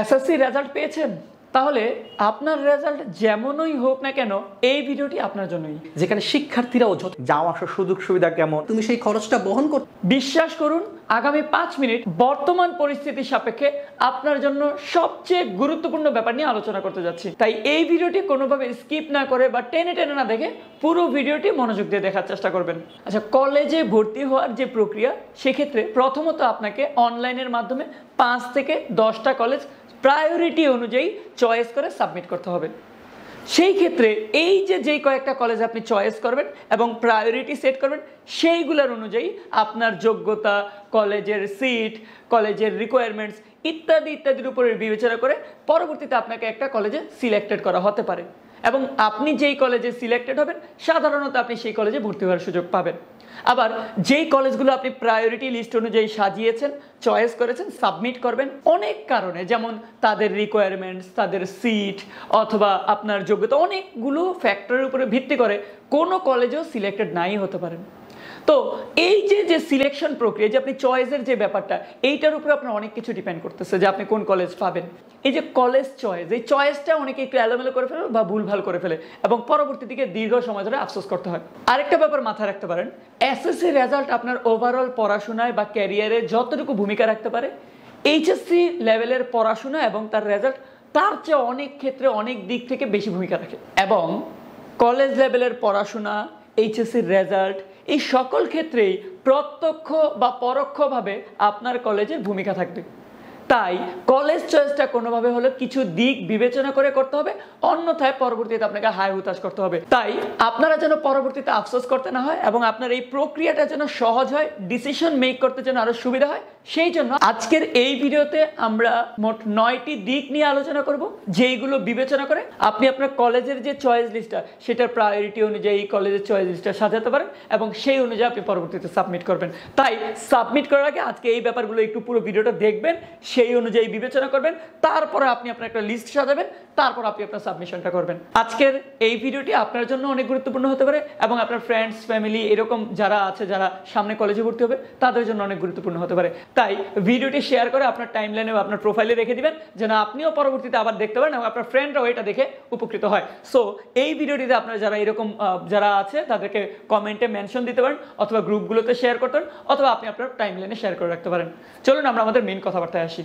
SSC result পেয়েছেন? তাহলে আপনার রেজাল্ট যেমনই হোক না কেন এই ভিডিওটি আপনার জন্যই। যেখানে শিক্ষার্থীরাও যাওয়া আসার সুযোগ সুবিধা কেমন, তুমি সেই খরচটা বহন করতে। বিশ্বাস করুন, আগামী 5 মিনিট বর্তমান পরিস্থিতির সাপেক্ষে আপনার জন্য সবচেয়ে গুরুত্বপূর্ণ ব্যাপার নিয়ে আলোচনা করতে যাচ্ছি। তাই এই ভিডিওটি কোনোভাবে স্কিপ না করে বা টেনে টেনে না দেখে পুরো ভিডিওটি মনোযোগ দিয়ে দেখার চেষ্টা করবেন। আচ্ছা, কলেজে ভর্তি হওয়ার যে প্রক্রিয়া, সেক্ষেত্রে প্রথমত আপনাকে অনলাইনের মাধ্যমে 5 থেকে 10টা কলেজ প্রায়োরিটি অনুযায়ী চয়েস করে সাবমিট করতে হবে। সেই ক্ষেত্রে এই যেই কয়েকটা কলেজ আপনি চয়েস করবেন এবং প্রায়োরিটি সেট করবেন, সেইগুলোর অনুযায়ী আপনার যোগ্যতা, কলেজের সিট, কলেজের রিকোয়ারমেন্টস ইত্যাদির উপরে বিবেচনা করে পরবর্তীতে আপনাকে একটা কলেজে সিলেক্টেড করা হতে পারে এবং আপনি যেই কলেজে সিলেক্টেড হবেন সাধারণত আপনি সেই কলেজে ভর্তি হওয়ার সুযোগ পাবেন। আবার যেই কলেজগুলো আপনি প্রায়োরিটি লিস্ট অনুযায়ী সাজিয়েছেন, চয়েস করেছেন, সাবমিট করবেন অনেক কারণে, যেমন তাদের রিকোয়ারমেন্টস, তাদের সিট অথবা আপনার যোগ্যতা, অনেকগুলো ফ্যাক্টরের উপরে ভিত্তি করে কোনো কলেজেও সিলেক্টেড নাই হতে পারেন। তো এই যে সিলেকশন প্রক্রিয়া, যে আপনি চয়েসের যে ব্যাপারটা, এইটার উপরে আপনার অনেক কিছু ডিপেন্ড করতেছে যে আপনি কোন কলেজ পাবেন। এই যে কলেজ চয়েস, এই চয়েসটা অনেকে একটু এলোমেলো করে ফেলে বা ভুলভাল করে ফেলে এবং পরবর্তী দিকে দীর্ঘ সময় ধরে আফসোস করতে হয়। আরেকটা ব্যাপার মাথায় রাখতে পারেন, এসএসসি রেজাল্ট আপনার ওভারঅল পড়াশোনায় বা ক্যারিয়ারে যতটুকু ভূমিকা রাখতে পারে, এইচএসসি লেভেলের পড়াশোনা এবং তার রেজাল্ট তার চেয়ে অনেক ক্ষেত্রে অনেক দিক থেকে বেশি ভূমিকা রাখে। এবং কলেজ লেভেলের পড়াশোনা, এইচএসসির রেজাল্ট, এই সকল ক্ষেত্রেই প্রত্যক্ষ বা পরোক্ষভাবে আপনার কলেজের ভূমিকা থাকবে। তাই কলেজ চয়েসটা কোনোভাবে হলে কিছু দিক বিবেচনা করে করতে হবে, অন্যথায় পরবর্তীতে আপনাকে হায় হুতাশ করতে হবে। তাই আপনারা যেন পরবর্তীতে আফসোস করতে না হয় এবং আপনার এই প্রক্রিয়াটা যেন সহজ হয়, ডিসিশন মেক করতে যেন আরো সুবিধা হয়, সেই জন্য আজকের এই ভিডিওতে আমরা মোট 9টি দিক নিয়ে আলোচনা করব, যেইগুলো বিবেচনা করে আপনি আপনার কলেজের যে চয়েস লিস্টটা, সেটার প্রায়োরিটি অনুযায়ী কলেজের চয়েস লিস্টটা সাজাতে পারেন এবং সেই অনুযায়ী আপনি পরবর্তীতে সাবমিট করবেন। তাই সাবমিট করার আগে আজকে এই ব্যাপারগুলো একটু পুরো ভিডিওটা দেখবেন, সেই অনুযায়ী বিবেচনা করবেন, তারপরে আপনি আপনার একটা লিস্ট সাজাবেন, তারপর আপনি আপনার সাবমিশনটা করবেন। আজকের এই ভিডিওটি আপনার জন্য অনেক গুরুত্বপূর্ণ হতে পারে এবং আপনার ফ্রেন্ডস, ফ্যামিলি এরকম যারা আছে, যারা সামনে কলেজে ভর্তি হবে, তাদের জন্য অনেক গুরুত্বপূর্ণ হতে পারে। তাই ভিডিওটি শেয়ার করে আপনার টাইমলাইনে বা আপনার প্রোফাইলে রেখে দিবেন, যেন আপনিও পরবর্তীতে আবার দেখতে পারেন এবং আপনার ফ্রেন্ডরাও এটা দেখে উপকৃত হয়। সো এই ভিডিওটিতে আপনারা যারা এরকম যারা আছে তাদেরকে কমেন্টে মেনশন দিতে পারেন অথবা গ্রুপগুলোতে শেয়ার করতে পারেন অথবা আপনি আপনার টাইমলাইনে শেয়ার করে রাখতে পারেন। চলুন আমরা আমাদের মেইন কথাবার্তায় আসি।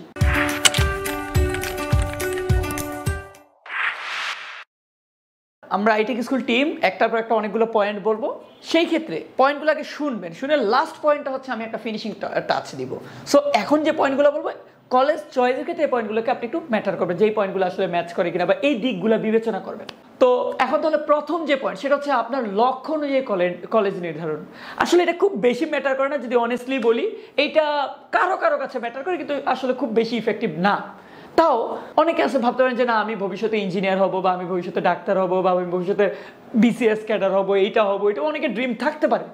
আমরা আইটেক স্কুল টিম একটার পর একটা অনেকগুলো পয়েন্ট বলবো, সেই ক্ষেত্রে পয়েন্টগুলো আগে শুনবেন, শুনে লাস্ট পয়েন্টটা হচ্ছে আমি একটা ফিনিশিং টাচ দিব। সো এখন যে পয়েন্টগুলো বলবো, কলেজ চয়েসের ক্ষেত্রে এই পয়েন্টগুলোকে আপনি একটু ম্যাটার করবেন, যেই পয়েন্টগুলো আসলে ম্যাচ করে কিনা বা এই দিকগুলো বিবেচনা করবেন। তো এখন তাহলে প্রথম যে পয়েন্ট, সেটা হচ্ছে আপনার লক্ষ্য অনুযায়ী কলেজ নির্ধারণ। আসলে এটা খুব বেশি ম্যাটার করে না, যদি অনেস্টলি বলি, এইটা কারো কাছে ম্যাটার করে কিন্তু আসলে খুব বেশি ইফেক্টিভ না। তাও অনেকে আছে ভাবতে পারেন যে না, আমি ভবিষ্যতে ইঞ্জিনিয়ার হব বা আমি ভবিষ্যতে ডাক্তার হব বা আমি ভবিষ্যতে বিসিএস ক্যাডার হব, এইটা হবো, এটা অনেকের ড্রিম থাকতে পারে।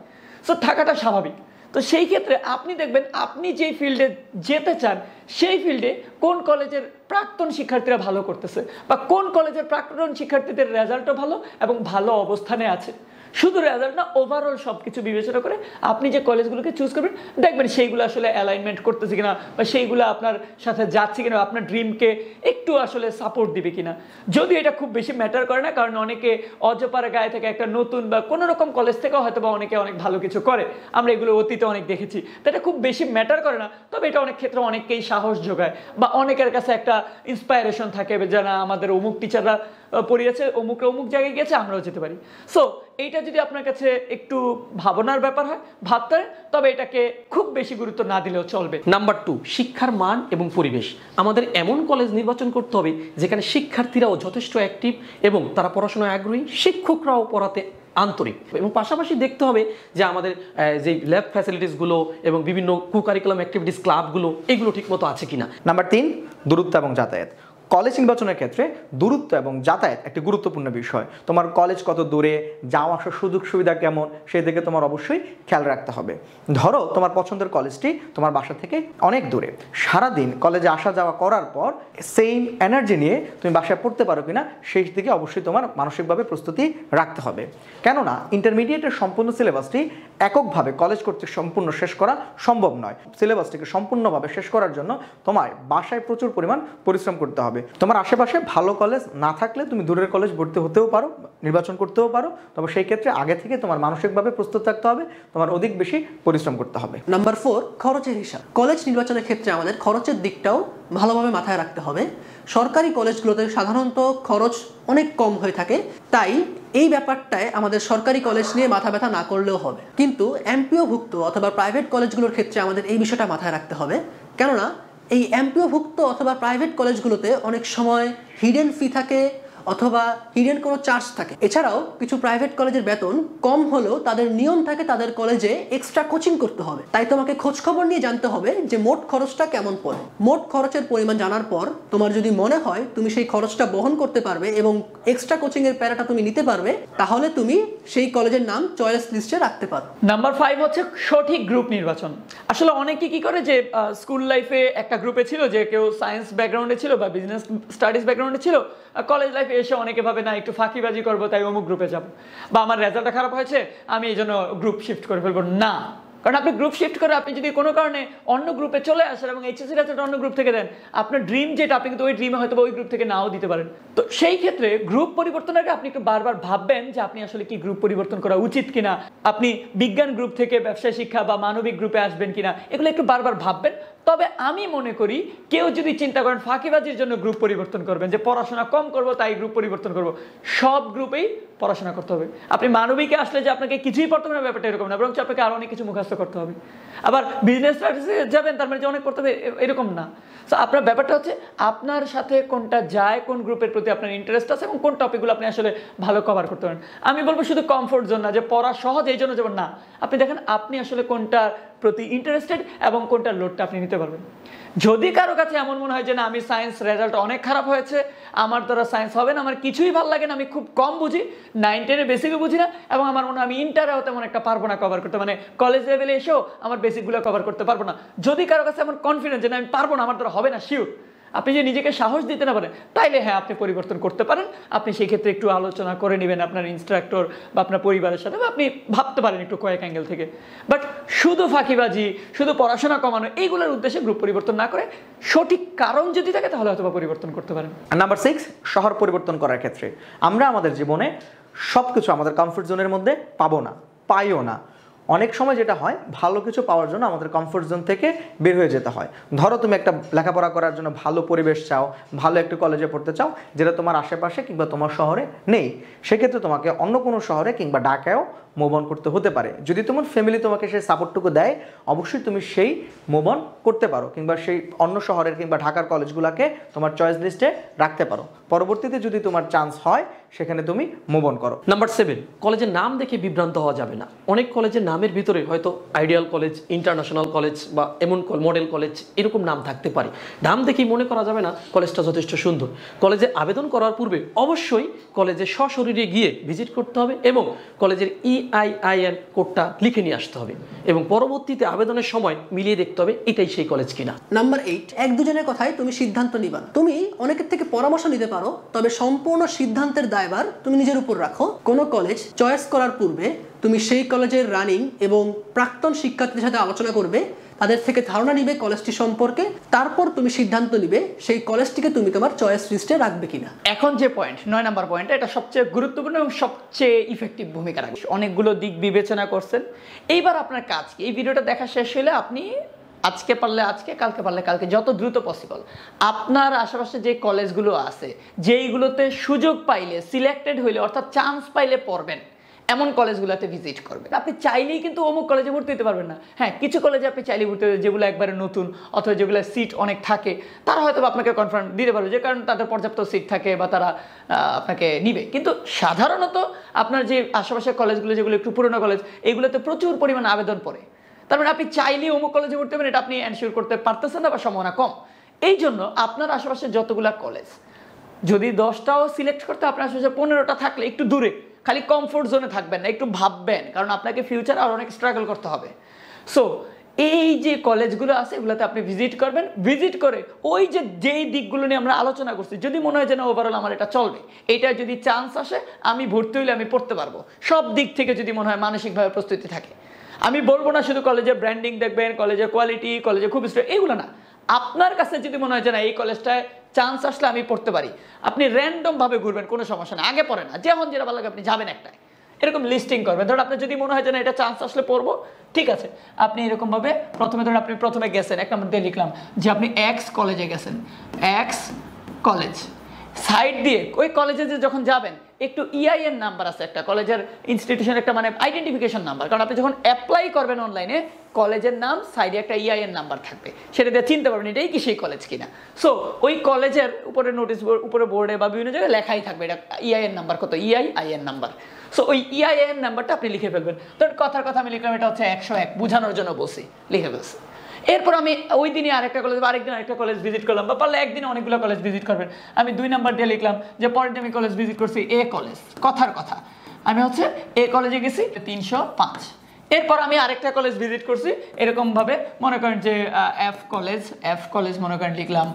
সো থাকাটা স্বাভাবিক। তো সেই ক্ষেত্রে আপনি দেখবেন আপনি যেই ফিল্ডে যেতে চান, সেই ফিল্ডে কোন কলেজের প্রাক্তন শিক্ষার্থীরা ভালো করতেছে বা কোন কলেজের প্রাক্তন শিক্ষার্থীদের রেজাল্টও ভালো এবং ভালো অবস্থানে আছে। শুধু রেজাল্ট না, ওভারঅল সব কিছু বিবেচনা করে আপনি যে কলেজগুলোকে চুজ করবেন, দেখবেন সেইগুলো আসলে অ্যালাইনমেন্ট করতেছে কিনা বা সেইগুলো আপনার সাথে যাচ্ছে কিনা, আপনার ড্রিমকে একটু আসলে সাপোর্ট দিবে কিনা। যদি এটা খুব বেশি ম্যাটার করে না, কারণ অনেকে অজপাড়া গায়ে থেকে একটা নতুন বা কোনো রকম কলেজ থেকেও হয়তো বা অনেকে অনেক ভালো কিছু করে, আমরা এগুলো অতীতে অনেক দেখেছি। তো এটা খুব বেশি ম্যাটার করে না, তবে এটা অনেক ক্ষেত্রে অনেককেই সাহস যোগায় বা অনেকের কাছে একটা ইন্সপায়ারেশন থাকে যে না, আমাদের অমুক টিচাররা পড়িয়েছে, অমুকরা অমুক জায়গায় গিয়েছে, আমরাও যেতে পারি। সো এইটা যদি আপনার কাছে একটু ভাবনার ব্যাপার হয়, ভাবতে হয়, তবে এটাকে খুব বেশি গুরুত্ব না দিলেও চলবে। নাম্বার 2, শিক্ষার মান এবং পরিবেশ। আমাদের এমন কলেজ নির্বাচন করতে হবে যেখানে শিক্ষার্থীরাও যথেষ্ট অ্যাক্টিভ এবং তারা পড়াশোনায় আগ্রহী, শিক্ষকরাও পড়াতে আন্তরিক, এবং পাশাপাশি দেখতে হবে যে আমাদের যে ল্যাব ফ্যাসিলিটিসগুলো এবং বিভিন্ন কো কারিকুলাম অ্যাক্টিভিটিস ক্লাবগুলো, এগুলো ঠিকমতো আছে কিনা। নাম্বার 3, দূরত্ব এবং যাতায়াত। কলেজ নির্বাচনের ক্ষেত্রে দূরত্ব এবং যাতায়াত একটি গুরুত্বপূর্ণ বিষয়। তোমার কলেজ কত দূরে, যাওয়া আসার সুযোগ সুবিধা কেমন, সেই দিকে তোমার অবশ্যই খেয়াল রাখতে হবে। ধরো তোমার পছন্দের কলেজটি তোমার বাসা থেকে অনেক দূরে, সারাদিন কলেজে আসা যাওয়া করার পর সেম এনার্জি নিয়ে তুমি বাসায় পড়তে পারো কিনা সেই দিকে অবশ্যই তোমার মানসিকভাবে প্রস্তুতি রাখতে হবে। কেননা ইন্টারমিডিয়েটের সম্পূর্ণ সিলেবাসটি এককভাবে কলেজ কর্তৃক সম্পূর্ণ শেষ করা সম্ভব নয়। সিলেবাসটিকে সম্পূর্ণভাবে শেষ করার জন্য তোমার বাসায় প্রচুর পরিমাণ পরিশ্রম করতে হবে। তোমার আশেপাশে ভালো কলেজ না থাকলে তুমি দূরের কলেজ ভর্তি হতেও পারো, নির্বাচন করতেও পারো, তবে সেই ক্ষেত্রে আগে থেকে তোমার মানসিকভাবে প্রস্তুত থাকতে হবে, তোমার অধিক বেশি পরিশ্রম করতে হবে। নাম্বার 4, খরচের হিসাব। কলেজ নির্বাচনের ক্ষেত্রে আমাদের খরচের দিকটাও ভালোভাবে মাথায় রাখতে হবে। সরকারি কলেজগুলোতে সাধারণত খরচ অনেক কম হয়ে থাকে, তাই এই ব্যাপারটায় আমাদের সরকারি কলেজ নিয়ে মাথা ব্যথা না করলেও হবে। কিন্তু এমপিওভুক্ত অথবা প্রাইভেট কলেজগুলোর ক্ষেত্রে আমাদের এই বিষয়টা মাথায় রাখতে হবে, কেননা এই এমপিওভুক্ত অথবা প্রাইভেট কলেজগুলোতে অনেক সময় হিডেন ফি থাকে অথবা হিডেন কোনো চার্জ থাকে। এছাড়াও কিছু প্রাইভেট কলেজের বেতন কম হলেও তাদের নিয়ম থাকে তাদের কলেজে এক্সট্রা কোচিং করতে হবে। তাই তোমাকে খোঁজ খবর নিয়ে জানতে হবে যে মোট খরচটা কেমন পড়ে। মোট খরচের পরিমাণ জানার পর তোমার যদি মনে হয় তুমি সেই খরচটা বহন করতে পারবে এবং এক্সট্রা কোচিংয়ের প্যারাটা তুমি নিতে পারবে, তাহলে তুমি সেই কলেজের নাম চয়েস লিস্টে রাখতে পারো। নাম্বার 5 হচ্ছে সঠিক গ্রুপ নির্বাচন। আসলে অনেকে কি করে যে স্কুল লাইফে একটা গ্রুপে ছিল, যে কেউ সায়েন্স ব্যাকগ্রাউন্ডে ছিল বা বিজনেস স্টাডিজ ব্যাকগ্রাউন্ডে ছিল, কলেজ লাইফে এসে অনেকে ভাবে না একটু ফাঁকিবাজি করবো তাই অমুক গ্রুপে যাব, বা আমার রেজাল্টটা খারাপ হয়েছে আমি এই জন্য গ্রুপ শিফট করে ফেলবো। না, কারণ আপনি গ্রুপ শিফট করে আপনি যদি কোনো কারণে অন্য গ্রুপে চলে আসেন এবং এইচএসসি রেজাল্ট অন্য গ্রুপ থেকে দেন, আপনার ড্রিম যেটা আপনি কিন্তু ওই ড্রিমে হয়তো ওই গ্রুপ থেকে নাও দিতে পারেন। তো সেই ক্ষেত্রে গ্রুপ পরিবর্তনের আগে আপনি একটু বারবার ভাববেন যে আপনি আসলে কি গ্রুপ পরিবর্তন করা উচিত কিনা, আপনি বিজ্ঞান গ্রুপ থেকে ব্যবসায় শিক্ষা বা মানবিক গ্রুপে আসবেন কিনা, এগুলো একটু বারবার ভাববেন। তবে আমি মনে করি কেউ যদি চিন্তা করেন ফাঁকিবাজির জন্য গ্রুপ পরিবর্তন করবেন, যে পড়াশোনা কম করব তাই গ্রুপ পরিবর্তন করব, সব গ্রুপেই পড়াশোনা করতে হবে। আপনি মানবিকে আসলে যে আপনাকে কিছুই পড়তে হবে না, ব্যাপারটা এরকম না, বরং আপনাকে আরো অনেক কিছু মুখস্থ করতে হবে। আবার বিজনেস স্টাডিজে যাবেন তার মানে যে অনেক পড়তে হবে এরকম না। তো আপনার ব্যাপারটা হচ্ছে আপনার সাথে কোনটা যায়, কোন গ্রুপের প্রতি আপনার ইন্টারেস্ট আছে এবং কোন টপিকগুলো আপনি আসলে ভালো কভার করতে পারেন। আমি বলবো শুধু কমফোর্ট জোন না, যে পড়া সহজ এই জন্য যেমন না, আপনি দেখেন আপনি আসলে কোনটার প্রতি ইন্টারেস্টেড এবং কোনটার লোডটা আপনি নিতে পারবেন। যদি কারো কাছে এমন মনে হয় যে না আমি সায়েন্স রেজাল্ট অনেক খারাপ হয়েছে, আমার দ্বারা সায়েন্স হবে না, আমার কিছুই ভালো লাগে না, আমি খুব কম বুঝি, 9-10 বেসিকও বুঝি না, এবং আমার মনে হয় আমি ইন্টারেও তেমন একটা পারবো না কভার করতে, মানে কলেজ লেভেলে এসেও আমার বেসিকগুলো কভার করতে পারবো না। যদি কারো কাছে এমন কনফিডেন্স যে না আমি পারবো না, আমার দ্বারা হবে না, শিওর, আপনি যে নিজেকে সাহস দিতে না পারেন, তাইলে হ্যাঁ আপনি পরিবর্তন করতে পারেন। আপনি সেই ক্ষেত্রে একটু আলোচনা করে নেবেন আপনার ইনস্ট্রাক্টর বা আপনার পরিবারের সাথে, বা আপনি ভাবতে পারেন একটু কয়েক অ্যাঙ্গেল থেকে। বাট শুধু ফাঁকিবাজি, শুধু পড়াশোনা কমানো, এইগুলোর উদ্দেশ্যে গ্রুপ পরিবর্তন না করে সঠিক কারণ যদি থাকে তাহলে হয়তো পরিবর্তন করতে পারেন। নাম্বার 6, শহর পরিবর্তন করার ক্ষেত্রে আমরা আমাদের জীবনে সবকিছু আমাদের কমফোর্ট জোনের মধ্যে পাবো না, পাইও না। অনেক সময় যেটা হয়, ভালো কিছু পাওয়ার জন্য আমাদের কমফোর্ট জোন থেকে বের হয়ে যেতে হয়। ধরো তুমি একটা লেখাপড়া করার জন্য ভালো পরিবেশ চাও, ভালো একটা কলেজে পড়তে চাও, যেটা তোমার আশেপাশে কিংবা তোমার শহরে নেই, সেক্ষেত্রে তোমাকে অন্য কোনো শহরে কিংবা ঢাকায়ও মুভ অন করতে হতে পারে। যদি তোমার ফ্যামিলি তোমাকে সেই সাপোর্টটুকু দেয়, অবশ্যই তুমি সেই মুভ অন করতে পারো, কিংবা সেই অন্য শহরের কিংবা ঢাকার কলেজগুলোকে তোমার চয়েস লিস্টে রাখতে পারো। পরবর্তীতে যদি তোমার চান্স হয় সেখানে তুমি মুভ অন করো। নাম্বার 7, কলেজের নাম দেখে বিভ্রান্ত হওয়া যাবে না। অনেক কলেজের নামের ভিতরে হয়তো আইডিয়াল কলেজ, ইন্টারন্যাশনাল কলেজ বা এমন মডেল কলেজ এরকম নাম থাকতে পারে। নাম দেখেই মনে করা যাবে না কলেজটা যথেষ্ট সুন্দর। কলেজে আবেদন করার পূর্বে অবশ্যই কলেজে সশরীরে গিয়ে ভিজিট করতে হবে এবং কলেজের EIN কোডটা লিখে নিয়ে আসতে হবে এবং পরবর্তীতে আবেদনের সময় মিলিয়ে দেখতে হবে এটাই সেই কলেজ কিনা। নাম্বার 8, এক দুজনের কথায় তুমি সিদ্ধান্ত নিবা না। তুমি অনেকের থেকে পরামর্শ নিতে পারো, তবে সম্পূর্ণ সিদ্ধান্তের দায়ভার তুমি নিজের উপর রাখো। কোনো কলেজ চয়েস করার পূর্বে তুমি সেই কলেজের রানিং এবং প্রাক্তন শিক্ষার্থীদের সাথে আলোচনা করবে, তাদের থেকে ধারণা নিবে কলেজটি সম্পর্কে, তারপর তুমি সিদ্ধান্ত নিবে সেই কলেজটিকে তুমি তোমার চয়েস লিস্টে রাখবে কিনা। এখন যে পয়েন্ট 9 নাম্বার পয়েন্ট, এটা সবচেয়ে গুরুত্বপূর্ণ এবং সবচেয়ে ইফেক্টিভ ভূমিকা রাখবে। অনেকগুলো দিক বিবেচনা করছেন। এইবার আপনার কাজ কি? এই ভিডিওটা দেখা শেষ হলে আপনি আজকে পারলে আজকে, কালকে পারলে কালকে, যত দ্রুত পসিবল আপনার আশেপাশে যে কলেজগুলো আছে, যেইগুলোতে সুযোগ পাইলে, সিলেক্টেড হইলে, অর্থাৎ চান্স পাইলে পড়বেন, এমন কলেজগুলোতে ভিজিট করবেন। আপনি চাইলেই কিন্তু অমুক কলেজে ভর্তি হতে পারবেন না। হ্যাঁ, কিছু কলেজে আপনি চাইলেই ভর্তি হতে, যেগুলো একবারে নতুন অথবা যেগুলো সিট অনেক থাকে, তারা হয়তো আপনাকে কনফার্ম দিতে পারবে, যে কারণ তাদের পর্যাপ্ত সিট থাকে বা তারা আপনাকে নিবে। কিন্তু সাধারণত আপনার যে আশেপাশের কলেজগুলো, যেগুলো একটু পুরোনো কলেজ, এগুলোতে প্রচুর পরিমাণ আবেদন পড়ে। তার মানে আপনি চাইলেই অমুক কলেজে ভর্তি হবেন এটা আপনি এনশিওর করতে পারতেছেন না বা সম্ভাবনা কম। এই জন্য আপনার আশেপাশে যতগুলা কলেজ, যদি 10টাও সিলেক্ট করতে আপনার আশেপাশে 15টা থাকলে একটু দূরে, খালি কমফোর্ট জোনে থাকবেন না, একটু ভাববেন, কারণ আপনাকে ফিউচার আর অনেক স্ট্রাগল করতে হবে। সো এই যে কলেজগুলো আছে এগুলোতে আপনি ভিজিট করবেন, ভিজিট করে ওই যে যেই দিকগুলো নিয়ে আমরা আলোচনা করছি, যদি মনে হয় যে না ওভারঅল আমার এটা চলবে, এটা যদি চান্স আসে আমি ভর্তি হইলে আমি পড়তে পারবো, সব দিক থেকে যদি মনে হয় মানসিকভাবে প্রস্তুতি থাকে, আমি বলবো না শুধু কলেজের ব্র্যান্ডিং দেখবেন, কলেজের কোয়ালিটি, কলেজে খুব এগুলো না, আপনার কাছে যদি মনে হয় যে না এই কলেজটায় চান্স আসলে আমি পড়তে পারি, আপনি র্যান্ডম ভাবে ঘুরবেন, কোনো সমস্যা না, আগে পড়ে না, যেমন যেটা ভালো লাগে আপনি যাবেন একটাই, এরকম লিস্টিং করবেন। ধরুন আপনার যদি মনে হয় যে না এটা চান্স আসলে পড়বো, ঠিক আছে, আপনি এরকমভাবে প্রথমে ধরুন আপনি প্রথমে গেছেন, এক নম্বর দিয়ে লিখলাম যে আপনি এক্স কলেজে গেছেন, এক্স কলেজ, সাইড দিয়ে ওই কলেজে যে যখন যাবেন একটু ইআইএন নাম্বার আছে একটা কলেজের, ইনস্টিটিউশন একটা মানে আইডেন্টিফিকেশন নাম্বার, কারণ আপনি যখন অ্যাপ্লাই করবেন অনলাইনে কলেজের নাম সাইডে একটা ইআইএন নাম্বার থাকবে, সেটা দিয়ে চিনতে পারবেন এটাই কি সেই কলেজ কিনা। সো ওই কলেজের উপরে নোটিশ বোর্ড, উপরে বোর্ডে বা বিভিন্ন জায়গায় লেখাই থাকবে এটা ইআইএন নাম্বার কত, ইআইএন নাম্বার। সো ওই ইআইএন নাম্বারটা আপনি লিখে ফেলবেন। ধরুন কথার কথা আমি লিখলাম এটা হচ্ছে 101, বোঝানোর জন্য বসি, লিখে ফেলছি। এরপর আমি ওই দিনই আরেকটা কলেজ বা আরেকদিন আরেকটা কলেজ ভিজিট করলাম, বা পারলে একদিনে অনেকগুলো কলেজ ভিজিট করবেন, আমি 2 নাম্বার দিয়ে লিখলাম যে পরের দিন আমি কলেজ ভিজিট করছি এ কলেজ, কথার কথা আমি হচ্ছে এ কলেজে গেছি 305। এরপর আমি আরেকটা কলেজ ভিজিট করছি এরকমভাবে, মনে করেন যে এফ কলেজ মনে করেন লিখলাম,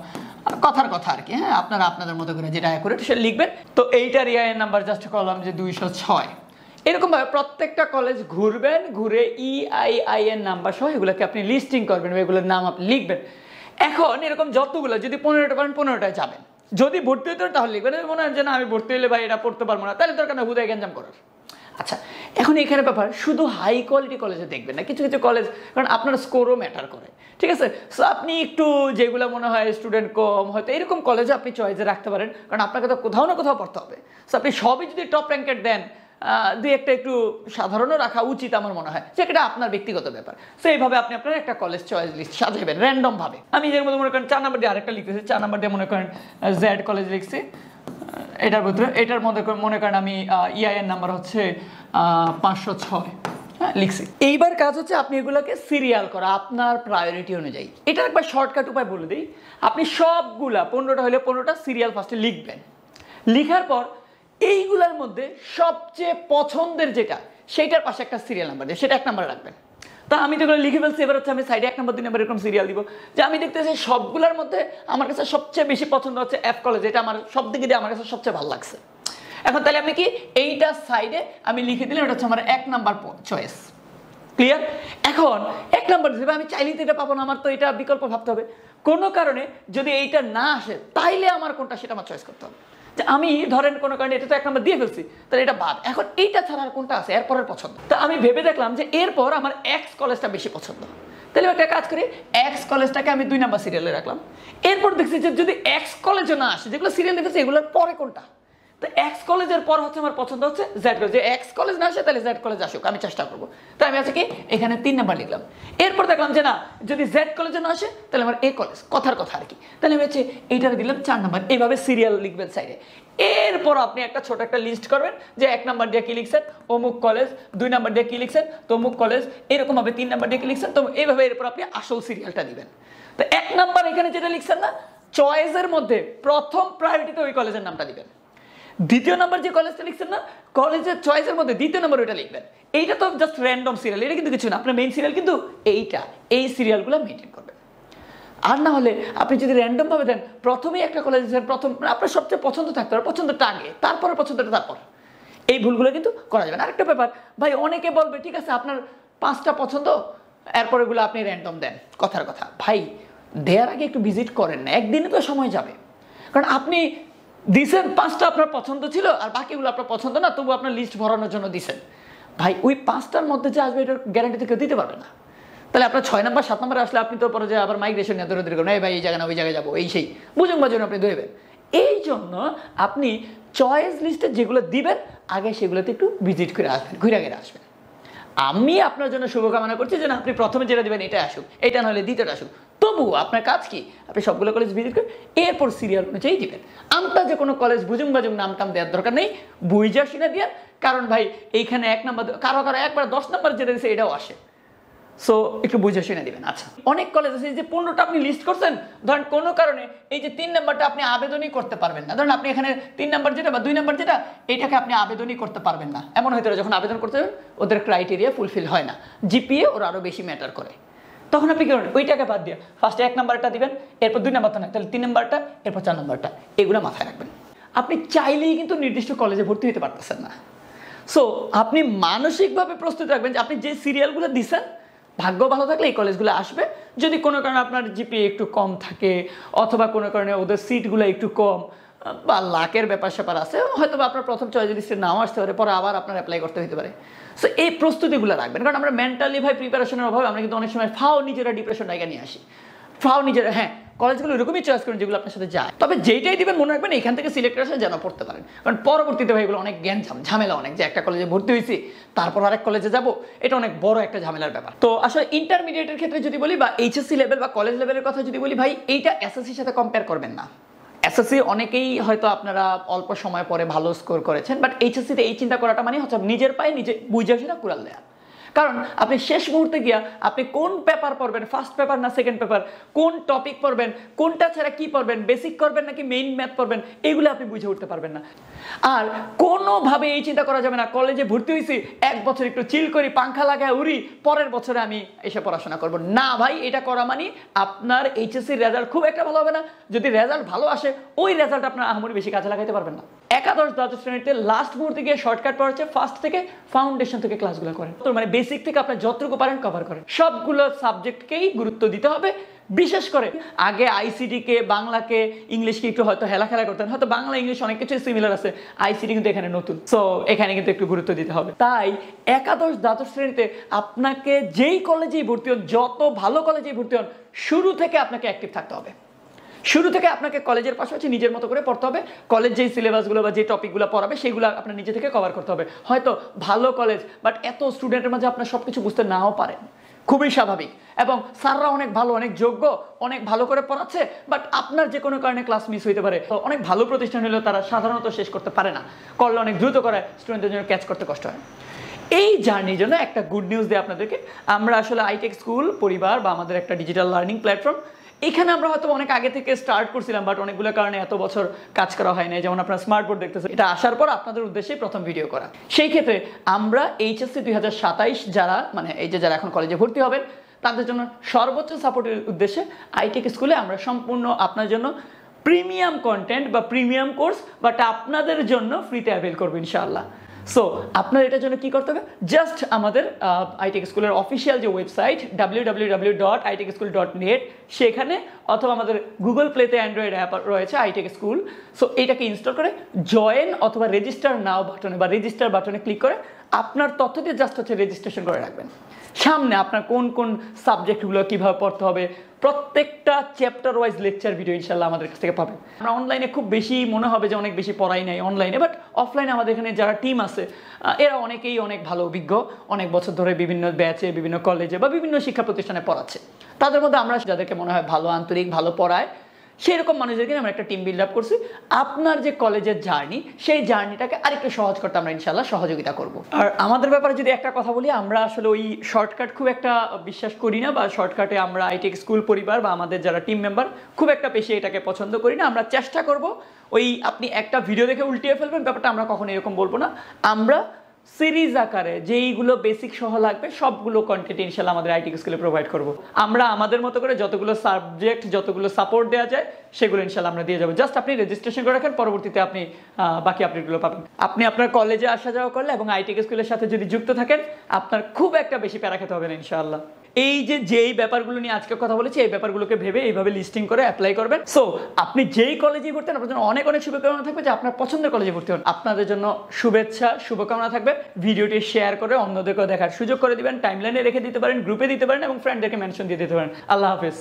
কথার কথা আর কি, হ্যাঁ আপনারা আপনাদের মতো করে যেটা করে সেটা লিখবেন। তো এইটার ইআইএন নাম্বার জাস্ট করলাম যে 206। এরকমভাবে প্রত্যেকটা কলেজ ঘুরবেন, ঘুরে ইআইএন নাম্বার সহ এগুলোকে আপনি লিস্টিং করবেন, এগুলোর নাম আপনি লিখবেন। এখন এরকম যতগুলো, যদি 15টা পারেন 15টায় যাবেন, যদি ভর্তি হতে তাহলে লিখবেন, মনে হয় যে না আমি ভর্তি হলে ভাই এটা পড়তে পারবো না, তাহলে দরকার না হুদায় গ্যাঞ্জাম করার। আচ্ছা, এখন এখানে ব্যাপার শুধু হাই কোয়ালিটি কলেজে দেখবেন না, কিছু কিছু কলেজ, কারণ আপনার স্কোরও ম্যাটার করে, ঠিক আছে। সো আপনি একটু যেগুলো মনে হয় স্টুডেন্ট কম, হয়তো এরকম কলেজে আপনি চয়েসে রাখতে পারেন, কারণ আপনাকে তো কোথাও না কোথাও পড়তে হবে। সো আপনি সবই যদি টপ র্যাঙ্কের দেন, দুই একটা একটু সাধারণও রাখা উচিত আমার মনে হয়, যেটা আপনার ব্যক্তিগত ব্যাপার। সো এইভাবে আপনি আপনার একটা কলেজ চয়েস লিস্ট সাজাবেন র্যান্ডম ভাবে। আমি এর মধ্যে মনে করেন 4 নাম্বার দিয়ে আরেকটা লিখতেছি, 4 নাম্বার দিয়ে মনে করেন জেড কলেজ লিখছি, এটার ভিতরে এটার মধ্যে মনে করেন আমি ইআইএন নাম্বার হচ্ছে 506, হ্যাঁ লিখছি। এইবার কাজ হচ্ছে আপনি এগুলোকে সিরিয়াল করা আপনার প্রায়োরিটি অনুযায়ী। এটার একবার শর্টকাট উপায় বলে দিই, আপনি সবগুলা 15টা হলে 15টা সিরিয়াল ফার্স্টে লিখবেন, লিখার পর এইগুলার মধ্যে সবচেয়ে পছন্দের যেটা সেইটার পাশে একটা সিরিয়াল নাম্বার দিয়ে সেটা 1 নাম্বার রাখবেন। তা আমি তো এগুলো লিখে ফেলছি, এবার হচ্ছে আমি সাইডে 1 নাম্বার 2 নাম্বার এরকম সিরিয়াল দিব, যে আমি দেখতেছি সবগুলোর মধ্যে আমার কাছে সবচেয়ে বেশি পছন্দ হচ্ছে এফ কলেজ, এটা আমার সব দিকে দিয়ে আমার কাছে সবচেয়ে ভালো লাগছে। এখন তাহলে আমি কি এইটা সাইডে আমি লিখে দিলাম, এটা হচ্ছে আমার 1 নাম্বার চয়েস, ক্লিয়ার। এখন 1 নাম্বার হিসেবে আমি চাইলেই তো এটা পাবো না, আমার তো এটা বিকল্প ভাবতে হবে। কোনো কারণে যদি এইটা না আসে তাইলে আমার কোনটা সেটা আমার চয়েস করতে হবে, যে আমি ধরেন কোনো কারণে এটা তো 1 নাম্বার দিয়ে ফেলছি, তাহলে এটা বাদ, এখন এইটা ছাড়া আর কোনটা আছে এরপরের পছন্দ। তো আমি ভেবে দেখলাম যে এরপর আমার এক্স কলেজটা বেশি পছন্দ, তাহলে একটা কাজ করি এক্স কলেজটাকে আমি 2 নাম্বার সিরিয়ালে রাখলাম। এরপর দেখছি যে যদি এক্স কলেজও না আসে, যেগুলো সিরিয়াল দেখেছি এগুলোর পরে কোনটা, তো এক্স কলেজের পর হচ্ছে আমার পছন্দ হচ্ছে জেড কলেজ, যে এক্স কলেজ না আসে তাহলে জেড কলেজ আসুক, আমি চেষ্টা করবো। তাই আমি আছে কি এখানে 3 নাম্বার লিখলাম। এরপর দেখলাম যে না যদি জেড কলেজে না আসে তাহলে আমার এ কলেজ, কথার কথা আর কি, তাহলে আমি হচ্ছে এইটারে দিলাম 4 নাম্বার। এইভাবে সিরিয়াল লিখবেন সাইডে। এরপর আপনি একটা ছোট একটা লিস্ট করবেন যে 1 নাম্বার দিয়ে কি লিখছেন অমুক কলেজ, 2 নাম্বার দিয়ে কি লিখছেন তমুক কলেজ, এরকম ভাবে 3 নাম্বার দিয়ে কি লিখছেন তো এইভাবে। এরপর আপনি আসল সিরিয়ালটা দিবেন। তো 1 নাম্বার এখানে যেটা লিখছেন না চয়েসের মধ্যে প্রথম প্রায়োরিটিতে ওই কলেজের নামটা দিবেন। 2য় নাম্বার যে কলেজটা লিখছেন না কলেজের চয়েসের মধ্যে 2য় নাম্বার ওইটা লিখবেন। এইটা তো জাস্ট র্যান্ডম সিরিয়াল, এটা কিন্তু কিছু না, আপনার মেইন সিরিয়াল কিন্তু এইটা, এই সিরিয়ালগুলো মেনটেন করবেন। আর না হলে আপনি যদি র্যান্ডম ভাবে দেন প্রথমেই একটা কলেজ প্রথম আপনার সবচেয়ে পছন্দ থাকতে হবে, পছন্দটা আগে, তারপরে পছন্দটা তারপর, এই ভুলগুলো কিন্তু করা যাবে না। আরেকটা ব্যাপার ভাই, অনেকে বলবে ঠিক আছে আপনার 5টা পছন্দ, এরপর এগুলো আপনি র্যান্ডম দেন, কথার কথা ভাই দেওয়ার আগে একটু ভিজিট করেন না, একদিনে তো সময় যাবে। কারণ আপনি দিছেন 5টা আপনার পছন্দ ছিল আর বাকিগুলো আপনার পছন্দ না, তবু আপনার লিস্ট ভরানোর জন্য দিছেন, ভাই ওই 5টার মধ্যে যে আসবে এটার গ্যারান্টি তো কেউ দিতে পারবে না। তাহলে আপনার 6 নাম্বার 7 নাম্বারে আসলে আপনি তো পরে যে আবার মাইগ্রেশন নিয়ে দৌড়ে করবেন, এই ভাই এই জায়গায় না ওই জায়গায় যাবো, এই সেই বুঝুন বাজুন আপনি দৌড়বেন। এই জন্য আপনি চয়েস লিস্টে যেগুলো দিবেন আগে সেগুলোতে একটু ভিজিট করে আসবেন, ঘুরে ঘিরে আসবেন। আমি আপনার জন্য শুভকামনা করছি যেন আপনি প্রথমে যেটা দেবেন এটা আসুক, এটা নাহলে দ্বিতীয়টা আসুক। তবু আপনার কাজ কি আপনি সবগুলো কলেজ ভিজিট করেন, এরপর সিরিয়াল অনুযায়ী দিবেন। আমরা যে কোনো কলেজ বুঝুম বাজুম নাম টাম দেওয়ার দরকার নেই, বুঝা শুনে দিয়ে। কারণ ভাই এইখানে 1 নাম্বার কারো কারো একবার 10 নাম্বার যেটা দিচ্ছে এটাও আসে, সো একটু বুঝে শুনে দিবেন। আচ্ছা, অনেক কলেজ আছে যে 15টা আপনি লিস্ট করছেন, ধরেন কোনো কারণে এই যে 3 নাম্বারটা আপনি আবেদনই করতে পারবেন না, ধরেন আপনি এখানে 3 নাম্বার যেটা বা 2 নাম্বার যেটা এটাকে আপনি আবেদনই করতে পারবেন না, এমন হয়তো যখন আবেদন করতে যাবেন ওদের ক্রাইটেরিয়া ফুলফিল হয় না, জিপিএ ওরা আরও বেশি ম্যাটার করে, তখন আপনি কি করেন ওইটাকে বাদ দিয়ে ফার্স্টে 1 নাম্বারটা দিবেন, এরপর 2 নাম্বারটা না, তাহলে 3 নাম্বারটা, এরপর 4 নাম্বারটা, এগুলো মাথায় রাখবেন। আপনি চাইলেই কিন্তু নির্দিষ্ট কলেজে ভর্তি হতে পারতেছেন না। সো আপনি মানসিকভাবে প্রস্তুত রাখবেন যে আপনি যে সিরিয়ালগুলো দিচ্ছেন ভাগ্য ভালো থাকলে এই কলেজগুলো আসবে। যদি কোনো কারণে আপনার জিপিএ একটু কম থাকে অথবা কোনো কারণে ওদের সিটগুলো একটু কম বা লাকের ব্যাপার স্যাপার আছে, হয়তো বা আপনার প্রথম চয়েস লিস্টে নাও আসতে পারে, পরে আবার আপনার অ্যাপ্লাই করতে হতে পারে। সো এই প্রস্তুতিগুলো রাখবেন, কারণ আমরা মেন্টালি ভাই প্রিপারেশনের অভাবে আমরা কিন্তু অনেক সময় নিজেরা ডিপ্রেশন ডাইগা নিয়ে আসি, নিজেরা। হ্যাঁ, কলেজগুলো এরকমই চয়েস করেন যেগুলো আপনার সাথে যায়, তবে যেইটাই দিবেন মনে রাখবেন এখান থেকে সিলেক্ট আসে যেন পড়তে পারেন, কারণ পরবর্তীতে ভাই এগুলো অনেক জ্ঞান ঝামেলা অনেক, যে একটা কলেজে ভর্তি হয়েছি তারপর আরেক কলেজে যাব, এটা অনেক বড় একটা ঝামেলার ব্যাপার। তো আসলে ইন্টারমিডিয়েটের ক্ষেত্রে যদি বলি বা এইচএসসি লেভেল বা কলেজ লেভেলের কথা যদি বলি ভাই, এইটা এসএসসির সাথে কম্পেয়ার করবেন না। এসএসসি অনেকেই হয়তো আপনারা অল্প সময় পরে ভালো স্কোর করেছেন, বাট এইচএসসিতে এই চিন্তা করাটা মানে হচ্ছে নিজের পায়ে নিজে বুঝে আসে না কুড়াল দেয়া। কারণ আপনি শেষ মুহূর্তে গিয়া আপনি কোন পেপার পড়বেন, ফার্স্ট পেপার না সেকেন্ড পেপার, কোন টপিক পড়বেন, কোনটা ছাড়া কি পড়বেন, বেসিক করবেন নাকি মেইন ম্যাথ পড়বেন, এগুলো আপনি বুঝে উঠতে পারবেন না। আর কোনোভাবে এই চিন্তা করা যাবে না কলেজে ভর্তি হয়েছি 1 বছর একটু চিল করি, পাংখা লাগায় উড়ি, পরের বছরে আমি এসে পড়াশোনা করব না। ভাই, এটা করা মানে আপনার এইচএসসির রেজাল্ট খুব একটা ভালো হবে না। যদি রেজাল্ট ভালো আসে ওই রেজাল্ট আপনার আহামরি বেশি কাজে লাগাইতে পারবেন না। একাদশ দ্বাদশ শ্রেণীতে লাস্ট মুহূর্তে গিয়ে শর্টকাট পড়াচ্ছে, ফার্স্ট থেকে ফাউন্ডেশন থেকে ক্লাসগুলো করেন, তো মানে বেসিক থেকে আপনি যতটুকু পারেন কভার করেন। সবগুলো সাবজেক্টকেই গুরুত্ব দিতে হবে, বিশেষ করে আগে আইসিটিকে, বাংলাকে, ইংলিশকে একটু হয়তো হেলাখেলা করতেন, হয়তো বাংলা ইংলিশ অনেক কিছু সিমিলার আছে, আইসিটি কিন্তু এখানে নতুন, সো এখানে কিন্তু একটু গুরুত্ব দিতে হবে। তাই একাদশ দ্বাদশ শ্রেণীতে আপনাকে যেই কলেজেই ভর্তি হন, যত ভালো কলেজেই ভর্তি হন, শুরু থেকে আপনাকে অ্যাক্টিভ থাকতে হবে। শুরু থেকে আপনাকে কলেজের পাশাপাশি নিজের মতো করে পড়তে হবে। কলেজ যেই সিলেবাসগুলো বা যে টপিকগুলো পড়াবে সেগুলো আপনার নিজে থেকে কভার করতে হবে। হয়তো ভালো কলেজ, বাট এত স্টুডেন্টের মাঝে আপনার সব কিছু বুঝতে নাও পারেন, খুবই স্বাভাবিক। এবং স্যাররা অনেক ভালো, অনেক যোগ্য, অনেক ভালো করে পড়াচ্ছে, বাট আপনার যে কোনো কারণে ক্লাস মিস হইতে পারে। তো অনেক ভালো প্রতিষ্ঠান হলেও তারা সাধারণত শেষ করতে পারে না, করলে অনেক দ্রুত করে, স্টুডেন্টদের জন্য ক্যাচ করতে কষ্ট হয়। এই জার্নির জন্য একটা গুড নিউজ দিই আপনাদেরকে। আমরা আসলে আইটেক স্কুল পরিবার বা আমাদের একটা ডিজিটাল লার্নিং প্ল্যাটফর্ম, এখানে আমরা হয়তো অনেক আগে থেকে স্টার্ট করছিলাম, বাট অনেকগুলো কারণে এত বছর কাজ করা হয় না। যেমন আপনার স্মার্ট বোর্ড দেখতেছেন, এটা আসার পর আপনাদের উদ্দেশ্যে প্রথম ভিডিও করা। সেই ক্ষেত্রে আমরা এইচএসসি 2027 যারা মানে এই যে যারা এখন কলেজে ভর্তি হবেন তাদের জন্য সর্বোচ্চ সাপোর্টের উদ্দেশ্যে আইটেক স্কুলে আমরা সম্পূর্ণ আপনার জন্য প্রিমিয়াম কন্টেন্ট বা প্রিমিয়াম কোর্স বাট আপনাদের জন্য ফ্রিতে অ্যাভেল করবো ইনশাআল্লাহ। সো আপনার এটার জন্য কি করতে হবে, জাস্ট আমাদের আইটেক স্কুলের অফিসিয়াল যে ওয়েবসাইট www.itechschool.net সেখানে, অথবা আমাদের গুগল প্লেতে অ্যান্ড্রয়েড অ্যাপ রয়েছে আইটেক স্কুল, সো এইটাকে ইনস্টল করে জয়েন অথবা রেজিস্টার নাও বাটনে বা রেজিস্টার বাটনে ক্লিক করে আপনার তথ্য দিয়ে জাস্ট হচ্ছে রেজিস্ট্রেশন করে রাখবেন। সামনে আপনার কোন কোন সাবজেক্টগুলো কীভাবে পড়তে হবে, প্রত্যেকটা চ্যাপ্টার ওয়াইজ লেকচার ভিডিও ইনশাল্লাহ আমাদের কাছ থেকে পাবেন। আমরা অনলাইনে খুব বেশি মনে হবে যে অনেক বেশি পড়াই নাই অনলাইনে, বাট অফলাইনে আমাদের এখানে যারা টিম আছে এরা অনেকেই অনেক ভালো অভিজ্ঞ, অনেক বছর ধরে বিভিন্ন ব্যাচে, বিভিন্ন কলেজে বা বিভিন্ন শিক্ষা প্রতিষ্ঠানে পড়াচ্ছে। তাদের মধ্যে আমরা যাদেরকে মনে হয় ভালো, আন্তরিক, ভালো পড়ায়, সেই রকম মানুষদেরকে আমরা একটা টিম বিল্ড আপ করছি। আপনার যে কলেজের জার্নি, সেই জার্নিটাকে আরেকটু সহজ করতে আমরা ইনশাল্লাহ সহযোগিতা করব। আর আমাদের ব্যাপারে যদি একটা কথা বলি, আমরা আসলে ওই শর্টকাট খুব একটা বিশ্বাস করি না, বা শর্টকাটে আমরা আইটেক স্কুল পরিবার বা আমাদের যারা টিম মেম্বার খুব একটা বেশি এটাকে পছন্দ করি না। আমরা চেষ্টা করব ওই আপনি একটা ভিডিও দেখে উল্টিয়ে ফেলবেন ব্যাপারটা আমরা কখনো এরকম বলবো না। আমরা সিরিজ আকারে যেইগুলো বেসিক সহ লাগবে সবগুলো কন্টেন্ট ইনশাল্লাহ আমাদের আইটেক স্কুলে প্রোভাইড করব। আমরা আমাদের মতো করে যতগুলো সাবজেক্ট, যতগুলো সাপোর্ট দেওয়া যায় সেগুলো ইনশাল্লাহ আমরা দিয়ে যাবো। জাস্ট আপনি রেজিস্ট্রেশন করে রাখেন, পরবর্তীতে আপনি বাকি আপডেটগুলো পাবেন। আপনি আপনার কলেজে আসা যাওয়া করলে এবং আইটেক স্কুলের সাথে যদি যুক্ত থাকেন আপনার খুব একটা বেশি প্যারা খেতে হবে না ইনশাআল্লাহ। এই যে যেই ব্যাপারগুলো নিয়ে আজকে কথা বলেছি এই ব্যাপারগুলোকে ভেবে এইভাবে লিস্টিং করে অ্যাপ্লাই করবেন। সো আপনি যেই কলেজে ভর্তি হন আপনার জন্য অনেক অনেক শুভকামনা থাকবে যে আপনার পছন্দের কলেজে ভর্তি হন। আপনাদের জন্য শুভেচ্ছা, শুভকামনা থাকবে। ভিডিওটি শেয়ার করে অন্যদেরকেও দেখার সুযোগ করে দিবেন, টাইমলাইনে রেখে দিতে পারেন, গ্রুপে দিতে পারেন এবং ফ্রেন্ডদেরকে মেনশন দিয়ে দিতে পারেন। আল্লাহ হাফেজ।